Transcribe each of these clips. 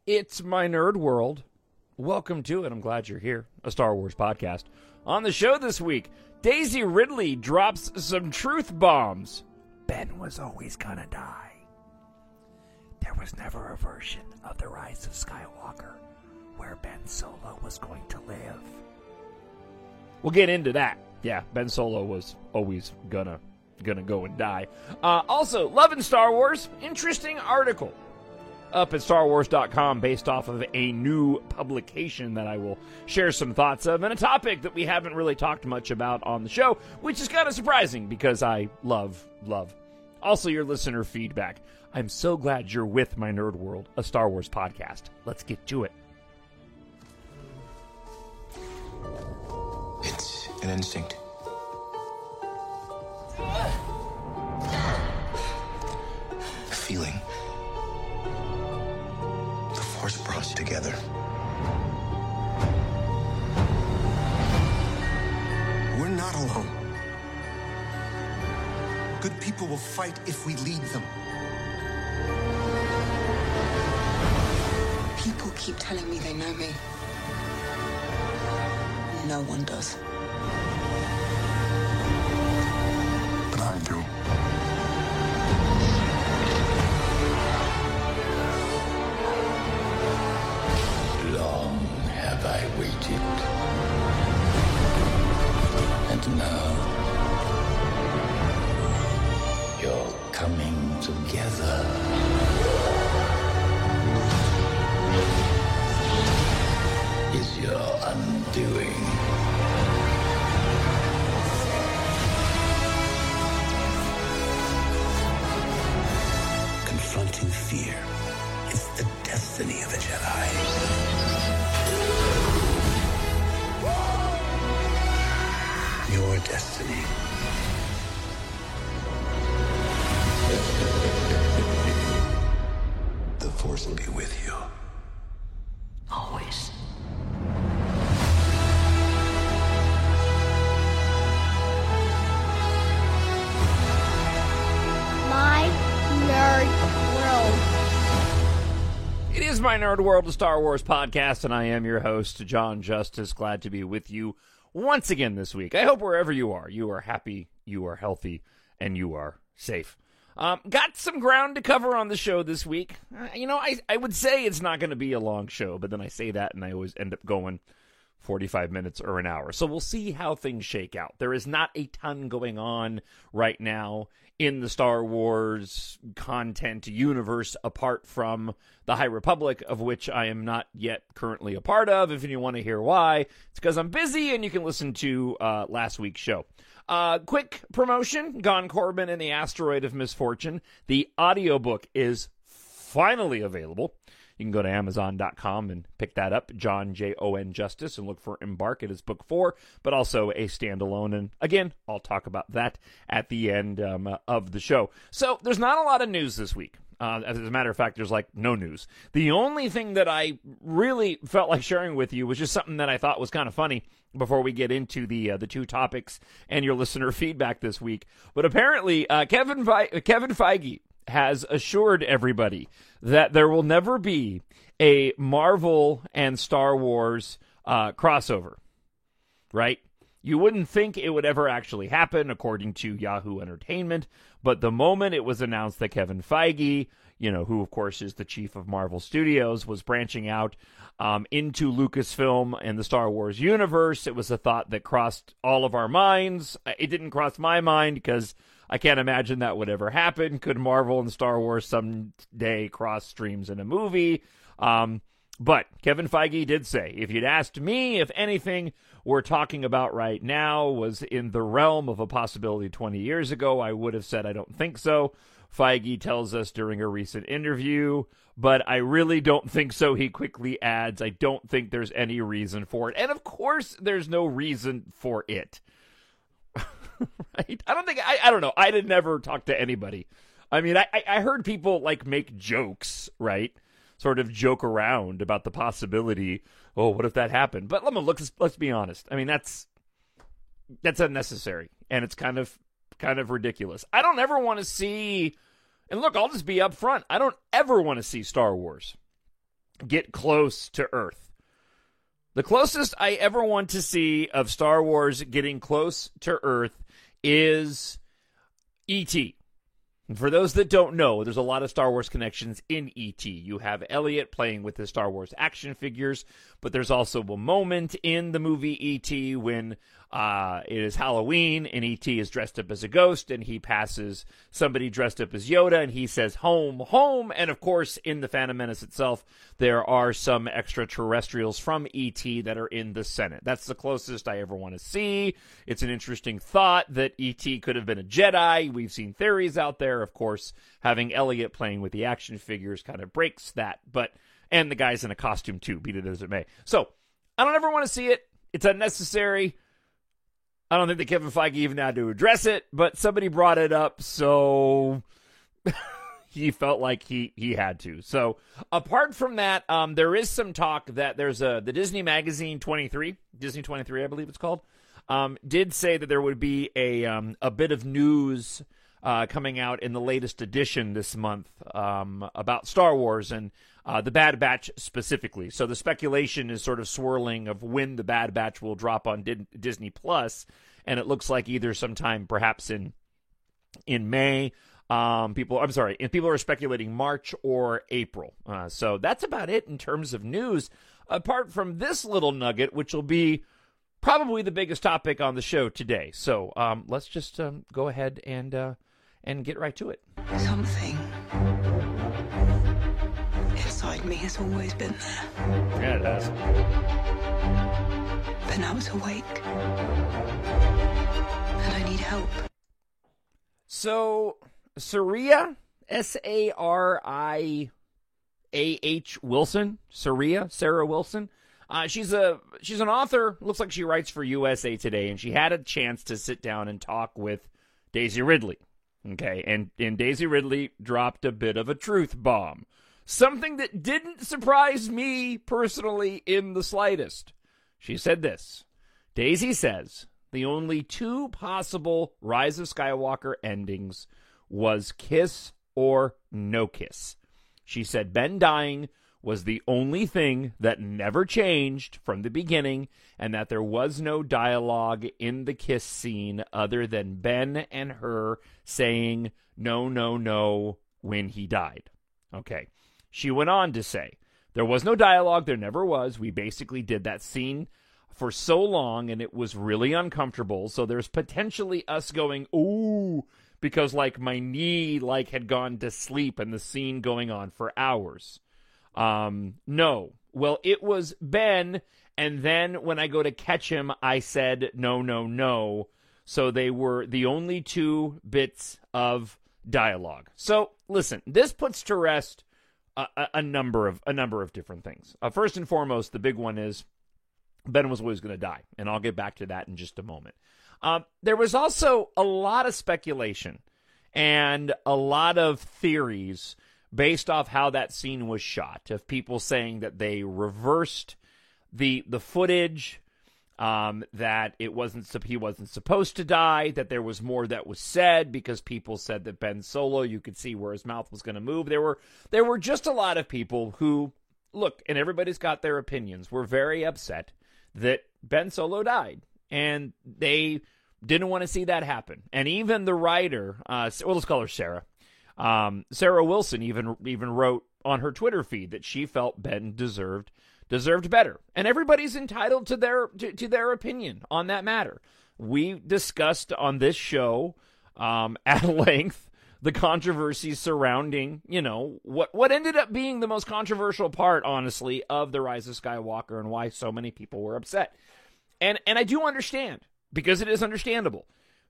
It's my nerd world. Welcome to it. I'm glad you're here. A Star Wars podcast. On the show this week, Daisy Ridley drops some truth bombs. Ben was always gonna die. There was never a version of The Rise of Skywalker where Ben Solo was going to live. We'll get into that. Yeah, Ben Solo was always gonna go and die. Also, loving Star Wars. Interesting article up at StarWars.com based off of a new publication that I will share some thoughts of, and a topic that we haven't really talked much about on the show, which is kind of surprising because I love. Also, your listener feedback. I'm so glad you're with my Nerd World, a Star Wars podcast. Let's get to it. It's an instinct. A feeling. The Force brought us together. We're not alone. Good people will fight if we lead them. People keep telling me they know me. No one does. But I do. Long have I waited. And now you're coming together. Is your undoing. Confronting fear is the destiny of a Jedi. Your destiny. The Force will be with you. Always. My Nerd World. It is my Nerd World, a Star Wars podcast, and I am your host, John Justice. Glad to be with you once again this week. I hope wherever you are happy, you are healthy, and you are safe. Got some ground to cover on the show this week. I would say it's not going to be a long show, but then I say that and I always end up going 45 minutes or an hour. So we'll see how things shake out. There is not a ton going on right now in the Star Wars content universe apart from the High Republic, of which I am not yet currently a part of. If you want to hear why, it's because I'm busy, and you can listen to last week's show. Quick promotion, Gon Corbin and the Asteroid of Misfortune. The audiobook is finally available. You can go to Amazon.com and pick that up, John Jon Justice, and look for Embark. It is book 4, but also a standalone. And again, I'll talk about that at the end of the show. So there's not a lot of news this week. As a matter of fact, there's like no news. The only thing that I really felt like sharing with you was just something that I thought was kind of funny before we get into the two topics and your listener feedback this week. But apparently, Kevin Feige has assured everybody that there will never be a Marvel and Star Wars crossover, right? You wouldn't think it would ever actually happen, according to Yahoo Entertainment, but the moment it was announced that Kevin Feige, who of course is the chief of Marvel Studios, was branching out into Lucasfilm and the Star Wars universe, it was a thought that crossed all of our minds. It didn't cross my mind because I can't imagine that would ever happen. Could Marvel and Star Wars someday cross streams in a movie? But Kevin Feige did say, if you'd asked me if anything we're talking about right now was in the realm of a possibility 20 years ago, I would have said I don't think so. Feige tells us during a recent interview, but I really don't think so. He quickly adds, I don't think there's any reason for it. And of course, there's no reason for it. Right? I don't know. I did never talk to anybody. I mean, I heard people make jokes, right? Sort of joke around about the possibility, oh, what if that happened? But let's be honest. I mean, that's unnecessary, and it's kind of ridiculous. I don't ever want to see, and look, I'll just be upfront. I don't ever want to see Star Wars get close to Earth. The closest I ever want to see of Star Wars getting close to Earth is E.T. And for those that don't know, there's a lot of Star Wars connections in E.T. You have Elliot playing with his Star Wars action figures, but there's also a moment in the movie E.T. when it is Halloween and E.T. is dressed up as a ghost and he passes somebody dressed up as Yoda and he says, "Home, home." And of course, in the Phantom Menace itself, there are some extraterrestrials from E.T. that are in the Senate. That's the closest I ever want to see. It's an interesting thought that E.T. could have been a Jedi. We've seen theories out there. Of course, having Elliot playing with the action figures kind of breaks that. And the guy's in a costume too, be it as it may. So, I don't ever want to see it. It's unnecessary. I don't think that Kevin Feige even had to address it, but somebody brought it up, so he felt like he had to. So, apart from that, there is some talk that there's the Disney Magazine 23, Disney 23, I believe it's called, did say that there would be a bit of news coming out in the latest edition this month about Star Wars and the Bad Batch specifically. So the speculation is sort of swirling of when the Bad Batch will drop on Disney Plus, and it looks like either sometime perhaps in May. People are speculating March or April. So that's about it in terms of news. Apart from this little nugget, which will be probably the biggest topic on the show today. So let's just go ahead and get right to it. Something inside me has always been there. Yeah, it has. But now it's awake. And I need help. So, Sariah, Sariah Wilson, Sarah Wilson. She's an author. Looks like she writes for USA Today, and she had a chance to sit down and talk with Daisy Ridley. Okay, and Daisy Ridley dropped a bit of a truth bomb. Something that didn't surprise me personally in the slightest. She said this. Daisy says the only two possible Rise of Skywalker endings was kiss or no kiss. She said Ben dying was the only thing that never changed from the beginning, and that there was no dialogue in the kiss scene other than Ben and her saying no, no, no when he died. Okay. She went on to say, there was no dialogue, there never was. We basically did that scene for so long, and it was really uncomfortable, so there's potentially us going, ooh, because my knee had gone to sleep and the scene going on for hours. No. Well, it was Ben, and then when I go to catch him, I said no, no, no. So they were the only two bits of dialogue. So listen, this puts to rest a number of different things. First and foremost, the big one is Ben was always going to die, and I'll get back to that in just a moment. There was also a lot of speculation and a lot of theories based off how that scene was shot, of people saying that they reversed the footage, that he wasn't supposed to die, that there was more that was said because people said that Ben Solo, you could see where his mouth was going to move. There were just a lot of people who, look, and everybody's got their opinions, were very upset that Ben Solo died, and they didn't want to see that happen. And even the writer, let's call her Sarah. Sarah Wilson even wrote on her Twitter feed that she felt Ben deserved better, and everybody's entitled to their opinion on that matter. We discussed on this show at length the controversy surrounding, what ended up being the most controversial part, honestly, of the Rise of Skywalker and why so many people were upset. And I do understand, because it is understandable.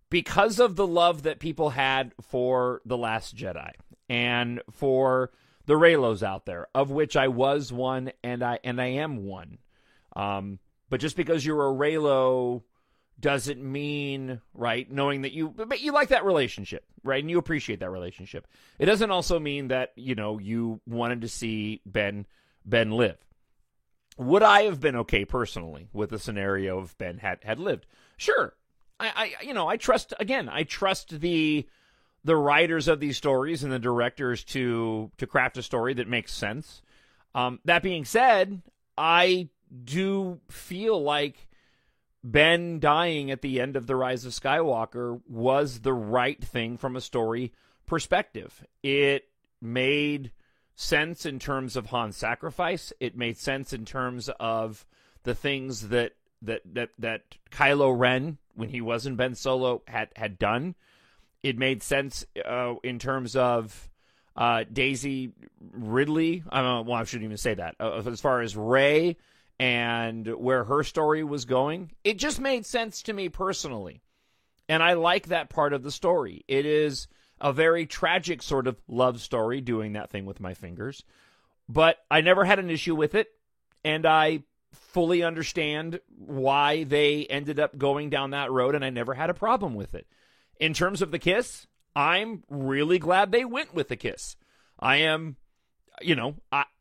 Because of the love that people had for The Last Jedi and for the Reylos out there, of which I was one and I am one. But just because you're a Reylo doesn't mean, right, knowing that you like that relationship, right, and you appreciate that relationship. It doesn't also mean that, you wanted to see Ben live. Would I have been okay personally with the scenario if Ben had lived? Sure. I trust the writers of these stories and the directors to craft a story that makes sense. That being said, I do feel like Ben dying at the end of The Rise of Skywalker was the right thing from a story perspective. It made sense in terms of Han's sacrifice. It made sense in terms of the things that Kylo Ren, when he wasn't Ben Solo, had done. It made sense in terms of Daisy Ridley. I shouldn't even say that. As far as Rey and where her story was going, it just made sense to me personally. And I like that part of the story. It is a very tragic sort of love story, doing that thing with my fingers. But I never had an issue with it, and I fully understand why they ended up going down that road, and I never had a problem with it. In terms of the kiss, I'm really glad they went with the kiss. I am,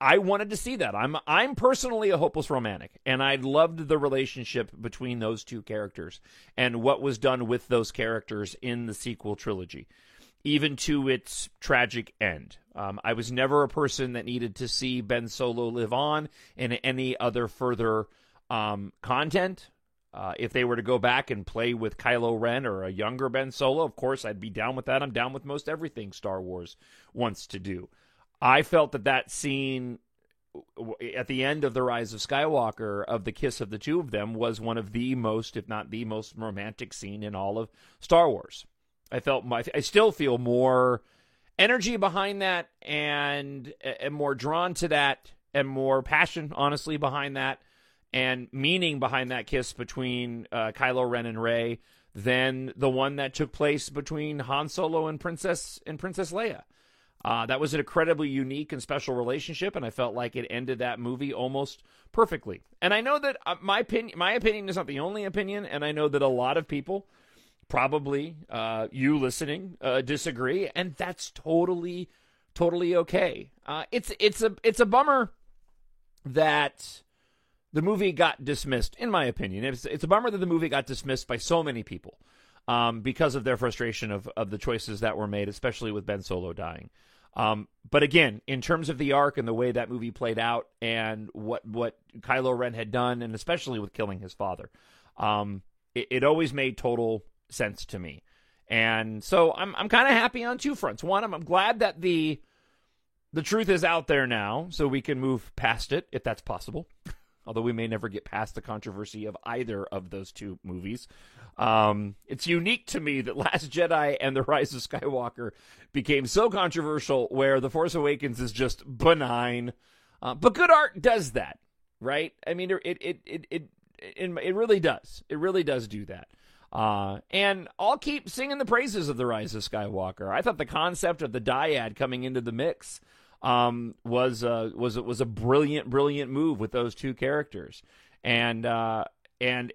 I wanted to see that. I'm personally a hopeless romantic, and I loved the relationship between those two characters and what was done with those characters in the sequel trilogy, even to its tragic end. I was never a person that needed to see Ben Solo live on in any other further content. If they were to go back and play with Kylo Ren or a younger Ben Solo, of course, I'd be down with that. I'm down with most everything Star Wars wants to do. I felt that scene at the end of The Rise of Skywalker of the kiss of the two of them was one of the most, if not the most romantic scene in all of Star Wars. I still feel more energy behind that and more drawn to that and more passion, honestly, behind that and meaning behind that kiss between Kylo Ren and Rey than the one that took place between Han Solo and Princess Leia. That was an incredibly unique and special relationship, and I felt like it ended that movie almost perfectly. And I know that my opinion is not the only opinion, and I know that a lot of people, probably you listening, disagree, and that's totally okay. It's a bummer that the movie got dismissed, in my opinion. It's a bummer that the movie got dismissed by so many people because of their frustration of the choices that were made, especially with Ben Solo dying. But again, in terms of the arc and the way that movie played out and what Kylo Ren had done, and especially with killing his father, it always made total sense to me. And so I'm kind of happy on two fronts. One, I'm glad that the truth is out there now, so we can move past it, if that's possible. Although we may never get past the controversy of either of those two movies. It's unique to me that Last Jedi and The Rise of Skywalker became so controversial, where The Force Awakens is just benign. But good art does that, right? I mean, it really does. It really does do that. And I'll keep singing the praises of The Rise of Skywalker. I thought the concept of the dyad coming into the mix was a brilliant move with those two characters. And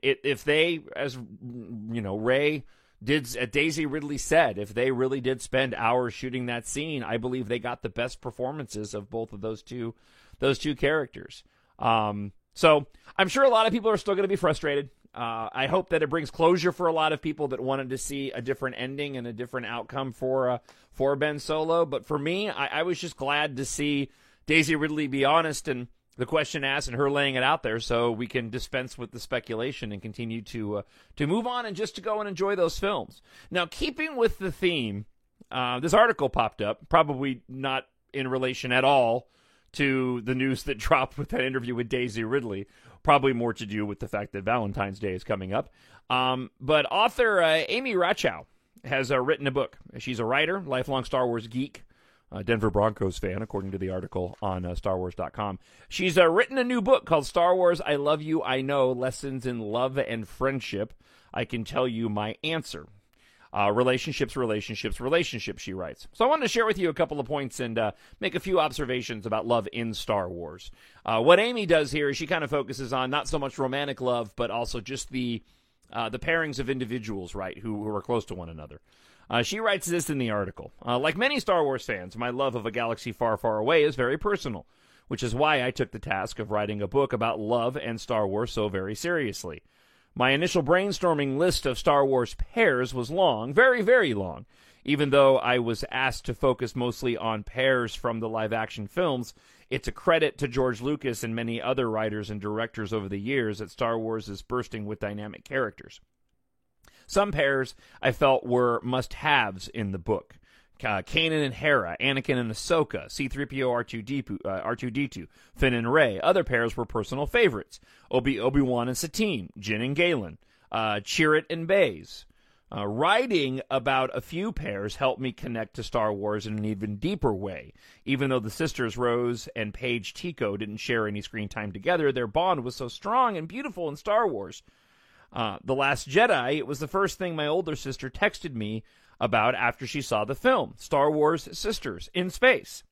if they, as you know, Rey did, Daisy Ridley said, if they really did spend hours shooting that scene, I believe they got the best performances of both of those two characters. So I'm sure a lot of people are still going to be frustrated. I hope that it brings closure for a lot of people that wanted to see a different ending and a different outcome for Ben Solo. But for me, I was just glad to see Daisy Ridley be honest and the question asked and her laying it out there, so we can dispense with the speculation and continue to move on and just to go and enjoy those films. Now, keeping with the theme, this article popped up, probably not in relation at all to the news that dropped with that interview with Daisy Ridley. Probably more to do with the fact that Valentine's Day is coming up. But author Amy Rachow has written a book. She's a writer, lifelong Star Wars geek, Denver Broncos fan, according to the article on StarWars.com. She's written a new book called Star Wars, I Love You, I Know, Lessons in Love and Friendship. I Can Tell You My Answer. Relationships, she writes. So I wanted to share with you a couple of points and make a few observations about love in Star Wars. What Amy does here is she kind of focuses on not so much romantic love, but also just the pairings of individuals, right, who are close to one another. She writes this in the article. Like many Star Wars fans, my love of a galaxy far, far away is very personal, which is why I took the task of writing a book about love and Star Wars so very seriously. My initial brainstorming list of Star Wars pairs was long, very, very long. Even though I was asked to focus mostly on pairs from the live-action films, it's a credit to George Lucas and many other writers and directors over the years that Star Wars is bursting with dynamic characters. Some pairs I felt were must-haves in the book. Kanan and Hera, Anakin and Ahsoka, C-3PO, R2-D2, Finn and Rey. Other pairs were personal favorites. Obi-Wan and Satine, Jyn and Galen, Chirrut and Baze. Writing about a few pairs helped me connect to Star Wars in an even deeper way. Even though the sisters Rose and Paige Tico didn't share any screen time together, their bond was so strong and beautiful in Star Wars. The Last Jedi, it was the first thing my older sister texted me about after she saw the film. Star Wars sisters in space.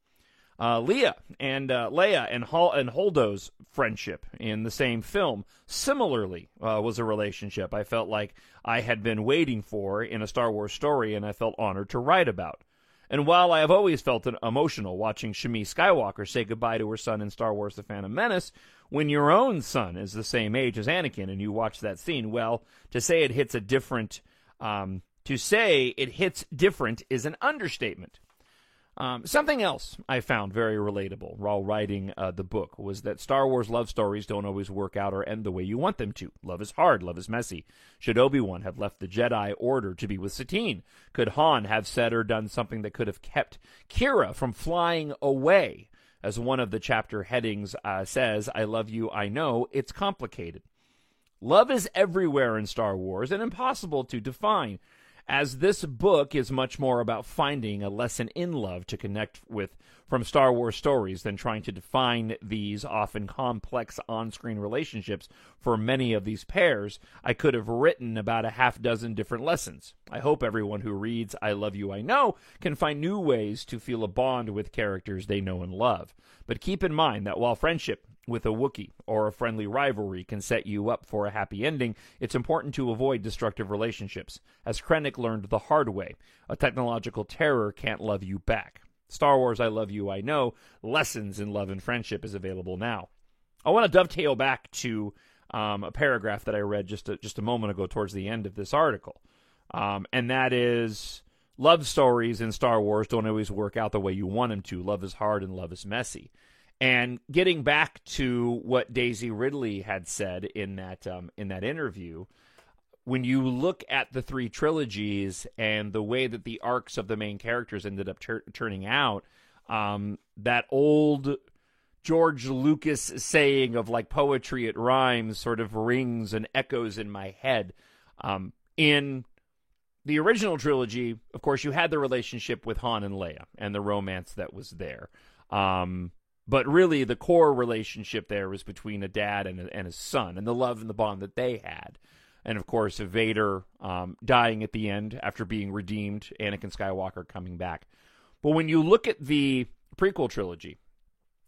Leia and Holdo's friendship in the same film similarly was a relationship I felt like I had been waiting for in a Star Wars story, and I felt honored to write about. And while I have always felt emotional watching Shmi Skywalker say goodbye to her son in Star Wars The Phantom Menace, when your own son is the same age as Anakin and you watch that scene, well, to say it hits different is an understatement. Something else I found very relatable while writing the book was that Star Wars love stories don't always work out or end the way you want them to. Love is hard. Love is messy. Should Obi-Wan have left the Jedi Order to be with Satine? Could Han have said or done something that could have kept Kira from flying away? As one of the chapter headings says, I love you, I know, it's complicated. Love is everywhere in Star Wars and impossible to define, as this book is much more about finding a lesson in love to connect with from Star Wars stories than trying to define these often complex on-screen relationships. For many of these pairs, I could have written about a half dozen different lessons. I hope everyone who reads I Love You, I Know can find new ways to feel a bond with characters they know and love. But keep in mind that while friendship with a Wookiee or a friendly rivalry can set you up for a happy ending, it's important to avoid destructive relationships. As Krennic learned the hard way, a technological terror can't love you back. Star Wars I Love You, I Know, Lessons in Love and Friendship is available now. I want to dovetail back to a paragraph that I read just a moment ago towards the end of this article, and that is, love stories in Star Wars don't always work out the way you want them to. Love is hard and love is messy. And getting back to what Daisy Ridley had said in that interview, when you look at the three trilogies and the way that the arcs of the main characters ended up turning out, that old George Lucas saying of like poetry, it rhymes, sort of rings and echoes in my head. In the original trilogy, of course, you had the relationship with Han and Leia and the romance that was there. But really, the core relationship there was between a dad and his son, and the love and the bond that they had. And, of course, Vader dying at the end after being redeemed, Anakin Skywalker coming back. But when you look at the prequel trilogy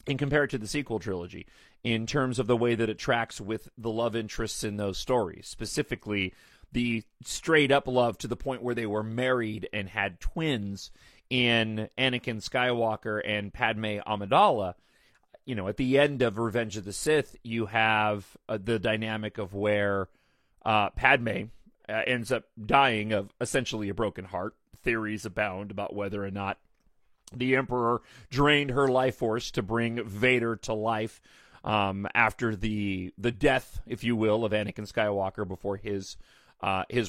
and compare it to the sequel trilogy in terms of the way that it tracks with the love interests in those stories, specifically the straight-up love to the point where they were married and had twins in Anakin Skywalker and Padme Amidala, you know, at the end of Revenge of the Sith, you have the dynamic of where Padme ends up dying of essentially a broken heart. Theories abound about whether or not the Emperor drained her life force to bring Vader to life after the death, if you will, of Anakin Skywalker before his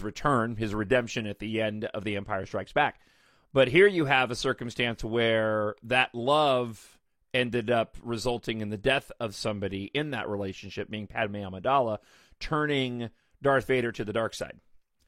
return, his redemption at the end of The Empire Strikes Back. But here you have a circumstance where that love ended up resulting in the death of somebody in that relationship, being Padme Amidala, turning Darth Vader to the dark side.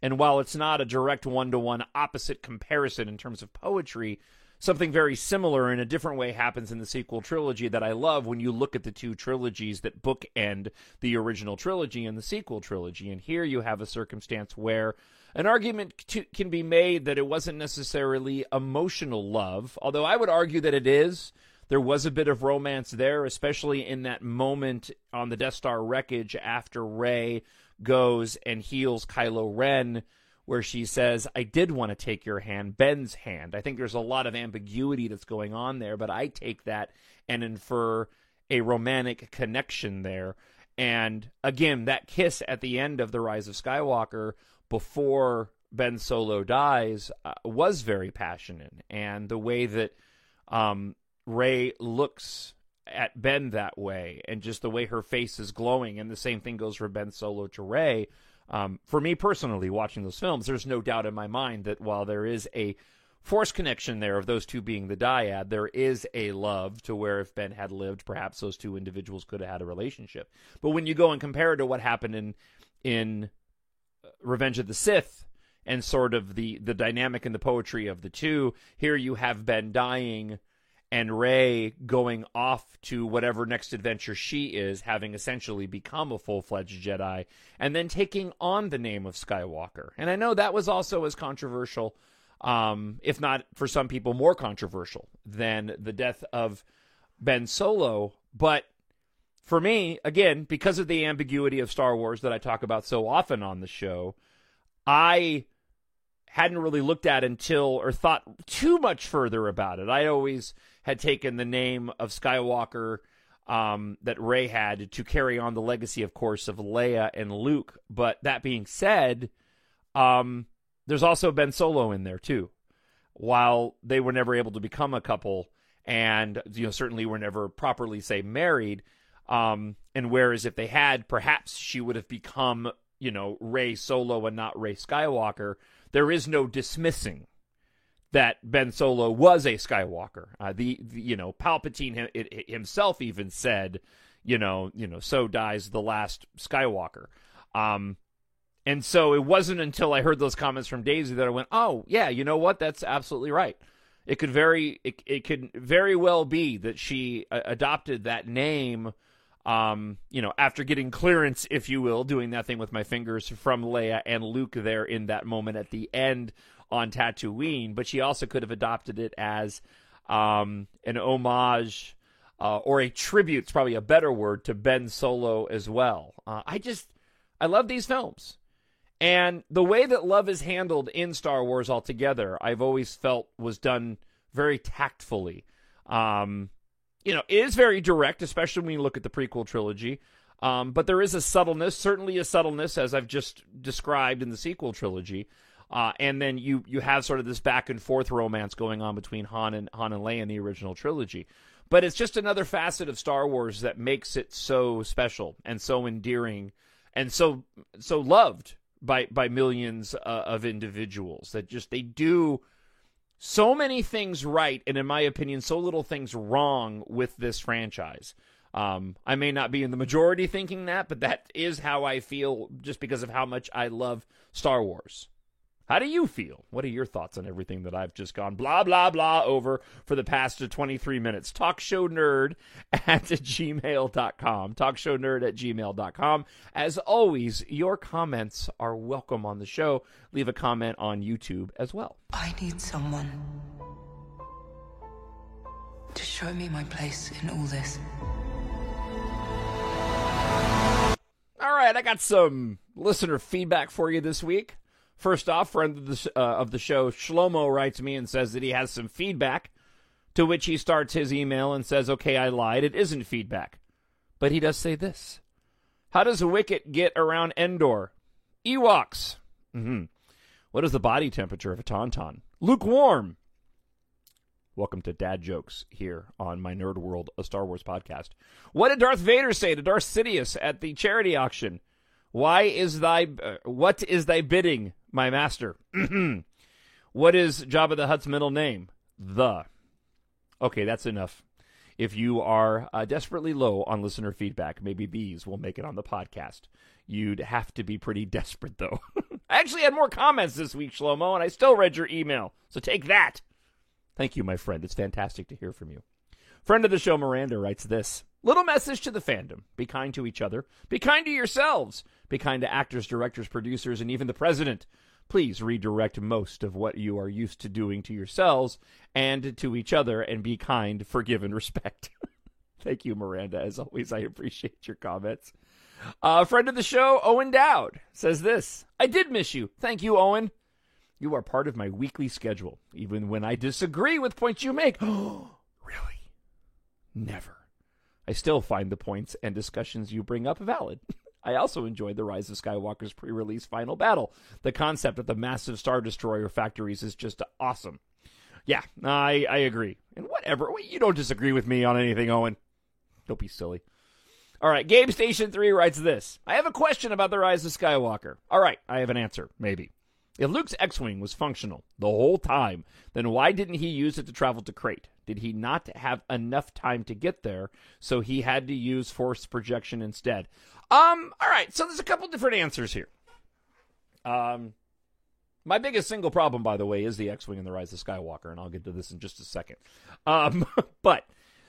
And while it's not a direct one-to-one opposite comparison in terms of poetry, something very similar in a different way happens in the sequel trilogy that I love when you look at the two trilogies that bookend the original trilogy and the sequel trilogy. And here you have a circumstance where an argument can be made that it wasn't necessarily emotional love, although I would argue that it is. There was a bit of romance there, especially in that moment on the Death Star wreckage after Rey goes and heals Kylo Ren, where she says, I did want to take your hand, Ben's hand. I think there's a lot of ambiguity that's going on there, but I take that and infer a romantic connection there. And again, that kiss at the end of The Rise of Skywalker before Ben Solo dies was very passionate, and the way that Rey looks at Ben that way, and just the way her face is glowing, and the same thing goes for Ben Solo to Rey. For me personally, watching those films, there's no doubt in my mind that while there is a Force connection there of those two being the dyad, there is a love to where if Ben had lived, perhaps those two individuals could have had a relationship. But when you go and compare it to what happened in Revenge of the Sith, and sort of the dynamic and the poetry of the two, here you have Ben dying and Rey going off to whatever next adventure she is, having essentially become a full-fledged Jedi, and then taking on the name of Skywalker. And I know that was also as controversial, if not for some people more controversial than the death of Ben Solo. But for me, again, because of the ambiguity of Star Wars that I talk about so often on the show, I hadn't really looked at until, or thought too much further about it. I always had taken the name of Skywalker that Rey had to carry on the legacy, of course, of Leia and Luke. But that being said, there's also Ben Solo in there too. While they were never able to become a couple, and certainly were never properly, say, married, and whereas if they had, perhaps she would have become, Rey Solo and not Rey Skywalker. There is no dismissing that Ben Solo was a Skywalker. Palpatine himself even said, so dies the last Skywalker. And so it wasn't until I heard those comments from Daisy that I went, oh yeah, you know what? That's absolutely right. It could very well be that she adopted that name, after getting clearance, if you will, doing that thing with my fingers from Leia and Luke there in that moment at the end on Tatooine. But she also could have adopted it as an homage or a tribute, it's probably a better word, to Ben Solo as well. I love these films. And the way that love is handled in Star Wars altogether, I've always felt was done very tactfully. It is very direct, especially when you look at the prequel trilogy. But there is a subtleness, certainly a subtleness, as I've just described in the sequel trilogy. And then you have sort of this back and forth romance going on between Han and Leia in the original trilogy. But it's just another facet of Star Wars that makes it so special and so endearing and so loved by millions of individuals. That just, they do so many things right, and in my opinion, so little things wrong with this franchise. I may not be in the majority thinking that, but that is how I feel just because of how much I love Star Wars. How do you feel? What are your thoughts on everything that I've just gone blah, blah, blah over for the past 23 minutes? TalkShowNerd@gmail.com. TalkShowNerd@gmail.com. As always, your comments are welcome on the show. Leave a comment on YouTube as well. I need someone to show me my place in all this. All right, I got some listener feedback for you this week. First off, friend of the show, Shlomo, writes me and says that he has some feedback, to which he starts his email and says, okay, I lied. It isn't feedback. But he does say this. How does Wicket get around Endor? Ewoks. What is the body temperature of a Tauntaun? Lukewarm. Welcome to Dad Jokes here on my Nerd World, a Star Wars podcast. What did Darth Vader say to Darth Sidious at the charity auction? What is thy bidding, my master? What is Jabba the Hutt's middle name? Okay, that's enough. If you are desperately low on listener feedback, maybe these will make it on the podcast. You'd have to be pretty desperate, though. I actually had more comments this week, Shlomo, and I still read your email. So take that. Thank you, my friend. It's fantastic to hear from you. Friend of the show, Miranda, writes this. Little message to the fandom. Be kind to each other. Be kind to yourselves. Be kind to actors, directors, producers, and even the president. Please redirect most of what you are used to doing to yourselves and to each other, and be kind, forgive, and respect. Thank you, Miranda. As always, I appreciate your comments. Friend of the show, Owen Dowd, says this. I did miss you. Thank you, Owen. You are part of my weekly schedule, even when I disagree with points you make. Really? Never. I still find the points and discussions you bring up valid. I also enjoyed the Rise of Skywalker's pre-release final battle. The concept of the massive Star Destroyer factories is just awesome. Yeah, I agree. And whatever. You don't disagree with me on anything, Owen. Don't be silly. All right, Game Station 3 writes this. I have a question about the Rise of Skywalker. All right, I have an answer, maybe. If Luke's X-Wing was functional the whole time, then why didn't he use it to travel to Crate? Did he not have enough time to get there, so he had to use force projection instead? All right, so there's a couple different answers here. My biggest single problem, by the way, is the X-Wing and the Rise of Skywalker, and I'll get to this in just a second.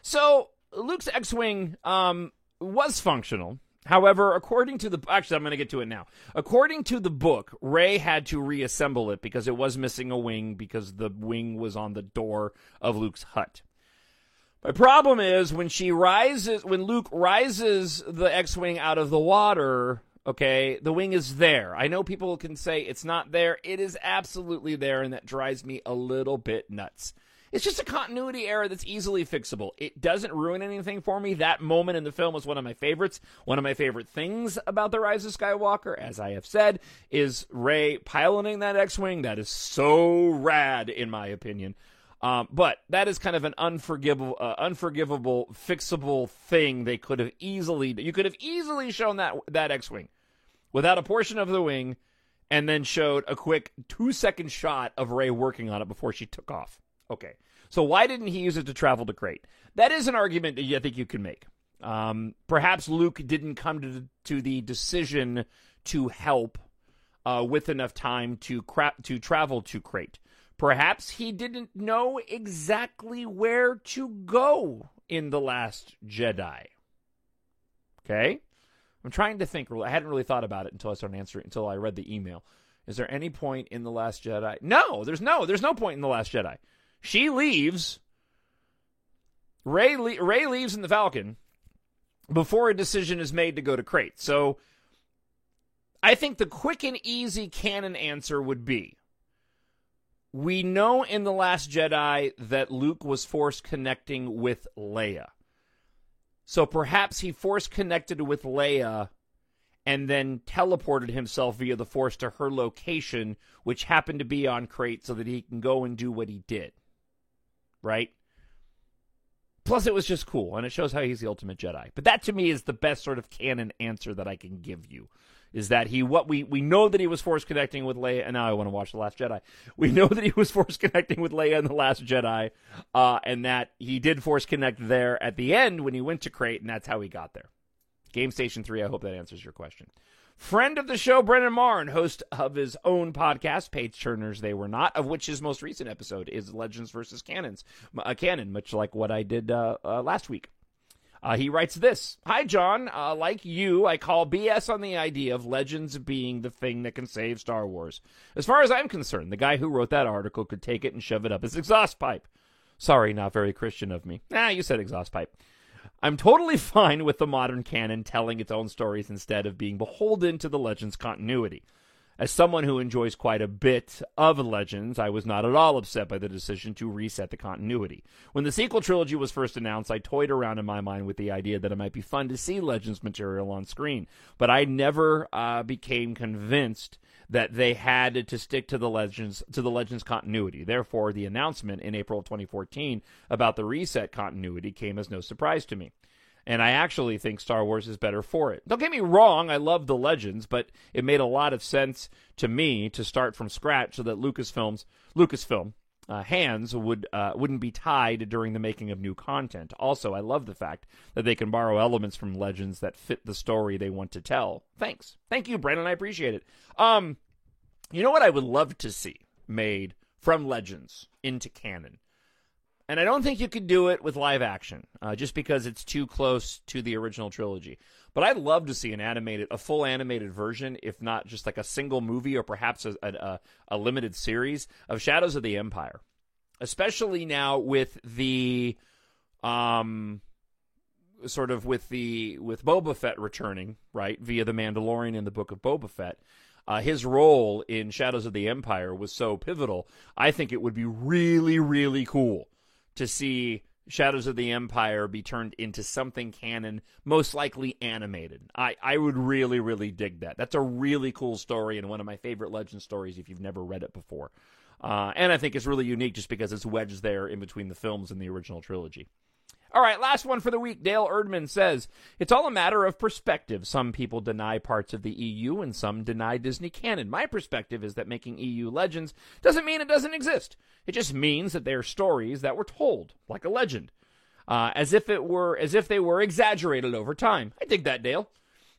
So Luke's X-Wing was functional. However, according to actually, I'm going to get to it now. According to the book, Rey had to reassemble it because it was missing a wing because the wing was on the door of Luke's hut. My problem is when Luke rises the X-Wing out of the water, okay, the wing is there. I know people can say it's not there. It is absolutely there, and that drives me a little bit nuts. It's just a continuity error that's easily fixable. It doesn't ruin anything for me. That moment in the film was one of my favorites. One of my favorite things about The Rise of Skywalker, as I have said, is Rey piloting that X-Wing. That is so rad, in my opinion. But that is kind of an unforgivable, fixable thing you could have easily shown that X-Wing without a portion of the wing and then showed a quick 2-second shot of Rey working on it before she took off. Okay, so why didn't he use it to travel to Crate? That is an argument that I think you can make. Perhaps Luke didn't come to the decision to help with enough time to travel to Crate. Perhaps he didn't know exactly where to go in The Last Jedi. Okay? I'm trying to think. I hadn't really thought about it until I read the email. Is there any point in The Last Jedi? No, there's no point in The Last Jedi. She leaves. Rey leaves in the Falcon before a decision is made to go to Crate. So I think the quick and easy canon answer would be, we know in The Last Jedi that Luke was force connecting with Leia. So perhaps he force connected with Leia and then teleported himself via the Force to her location, which happened to be on Crate, so that he can go and do what he did. Right? Plus, it was just cool, and it shows how he's the ultimate Jedi. But that, to me, is the best sort of canon answer that I can give you, is that we know that he was Force connecting with Leia, and now I want to watch The Last Jedi. We know that he was Force connecting with Leia in The Last Jedi, and that he did Force connect there at the end when he went to Crate, and that's how he got there. Game Station 3, I hope that answers your question. Friend of the show, Brennan Marn, host of his own podcast, Page Turners They Were Not, of which his most recent episode is Legends versus Canon, much like what I did last week. He writes this. Hi, John. Like you, I call BS on the idea of Legends being the thing that can save Star Wars. As far as I'm concerned, the guy who wrote that article could take it and shove it up his exhaust pipe. Sorry, not very Christian of me. You said exhaust pipe. I'm totally fine with the modern canon telling its own stories instead of being beholden to the Legends continuity. As someone who enjoys quite a bit of Legends, I was not at all upset by the decision to reset the continuity. When the sequel trilogy was first announced, I toyed around in my mind with the idea that it might be fun to see Legends material on screen, but I never became convinced that they had to stick to the Legends continuity. Therefore, the announcement in April of 2014 about the reset continuity came as no surprise to me. And I actually think Star Wars is better for it. Don't get me wrong, I love the Legends, but it made a lot of sense to me to start from scratch so that Lucasfilm hands wouldn't be tied during the making of new content. Also, I love the fact that they can borrow elements from Legends that fit the story they want to tell. Thanks. Thank you, Brandon. I appreciate it. You know what I would love to see made from Legends into canon? And I don't think you could do it with live action, just because it's too close to the original trilogy. But I'd love to see a full animated version, if not just like a single movie or perhaps a limited series of Shadows of the Empire. Especially now with the with Boba Fett returning, right, via the Mandalorian in the Book of Boba Fett. His role in Shadows of the Empire was so pivotal. I think it would be really, really cool to see Shadows of the Empire be turned into something canon, most likely animated. I would really, really dig that. That's a really cool story and one of my favorite Legend stories if you've never read it before. And I think it's really unique just because it's wedged there in between the films and the original trilogy. All right, last one for the week. Dale Erdman says, it's all a matter of perspective. Some people deny parts of the EU and some deny Disney canon. My perspective is that making EU legends doesn't mean it doesn't exist. It just means that they are stories that were told, like a legend, as if they were exaggerated over time. I dig that, Dale.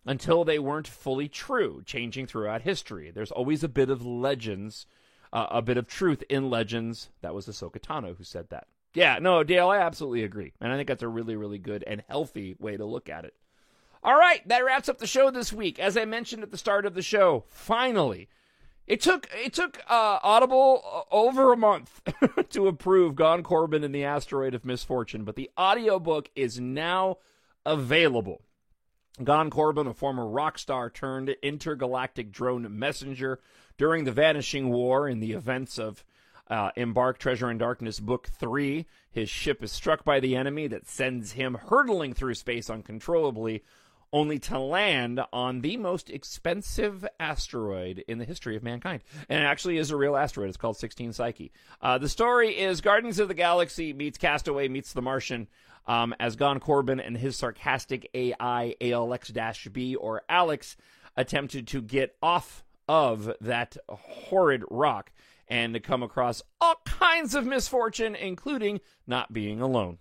Until they weren't fully true, changing throughout history. There's always a bit of legends, a bit of truth in legends. That was Ahsoka Tano who said that. Yeah, no, Dale, I absolutely agree. And I think that's a really, really good and healthy way to look at it. All right, that wraps up the show this week. As I mentioned at the start of the show, finally, it took Audible over a month to approve Gone Corbin and the Asteroid of Misfortune, but the audiobook is now available. Gone Corbin, a former rock star turned intergalactic drone messenger during the Vanishing War in the events of Embark Treasure in Darkness Book 3. His ship is struck by the enemy that sends him hurtling through space uncontrollably, only to land on the most expensive asteroid in the history of mankind. And it actually is a real asteroid. It's called 16 Psyche. The story is Guardians of the Galaxy meets Castaway meets The Martian, as Gone Corbin and his sarcastic AI, ALX-B, or Alex, attempted to get off of that horrid rock and to come across all kinds of misfortune, including not being alone.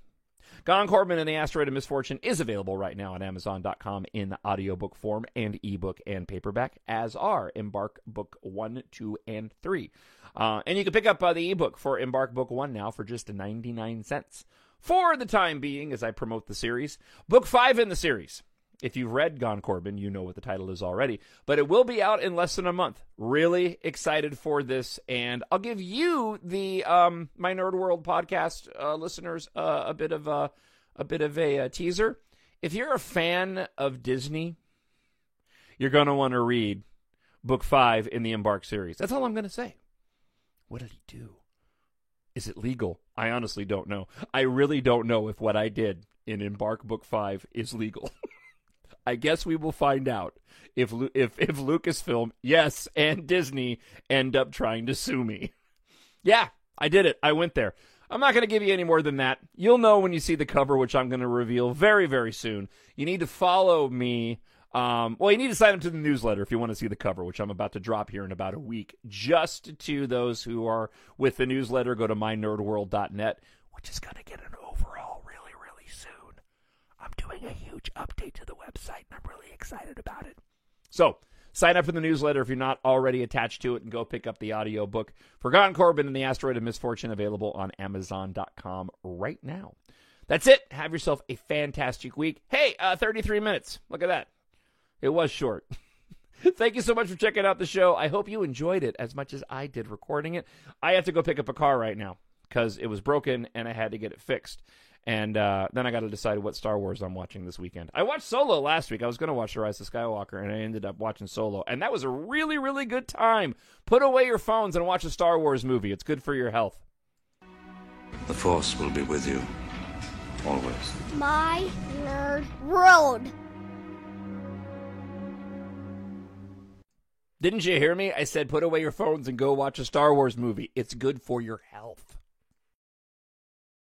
Gone Corbin and the Asteroid of Misfortune is available right now on Amazon.com in audiobook form and ebook and paperback, as are Embark Book 1, 2, and 3. And you can pick up the ebook for Embark Book 1 now for just 99 cents. For the time being, as I promote the series, Book 5 in the series. If you've read Gone Corbin, you know what the title is already. But it will be out in less than a month. Really excited for this. And I'll give you, the My Nerd World podcast listeners, a bit of a teaser. If you're a fan of Disney, you're going to want to read Book 5 in the Embark series. That's all I'm going to say. What did he do? Is it legal? I honestly don't know. I really don't know if what I did in Embark Book 5 is legal. I guess we will find out if Lucasfilm, yes, and Disney end up trying to sue me. Yeah, I did it. I went there. I'm not going to give you any more than that. You'll know when you see the cover, which I'm going to reveal very, very soon. You need to follow me. You need to sign up to the newsletter if you want to see the cover, which I'm about to drop here in about a week. Just to those who are with the newsletter, go to mynerdworld.net, which is going to get an overhaul really, really soon. I'm doing a huge update to the website, and I'm really excited about it. So, sign up for the newsletter if you're not already attached to it, and go pick up the audiobook for Gone Corbin and the Asteroid of Misfortune, available on Amazon.com right now. That's it. Have yourself a fantastic week. Hey, 33 minutes. Look at that. It was short. Thank you so much for checking out the show. I hope you enjoyed it as much as I did recording it. I have to go pick up a car right now because it was broken and I had to get it fixed. And then I got to decide what Star Wars I'm watching this weekend. I watched Solo last week. I was going to watch The Rise of Skywalker, and I ended up watching Solo. And that was a really, really good time. Put away your phones and watch a Star Wars movie. It's good for your health. The Force will be with you. Always. My Nerd World. Didn't you hear me? I said put away your phones and go watch a Star Wars movie. It's good for your health.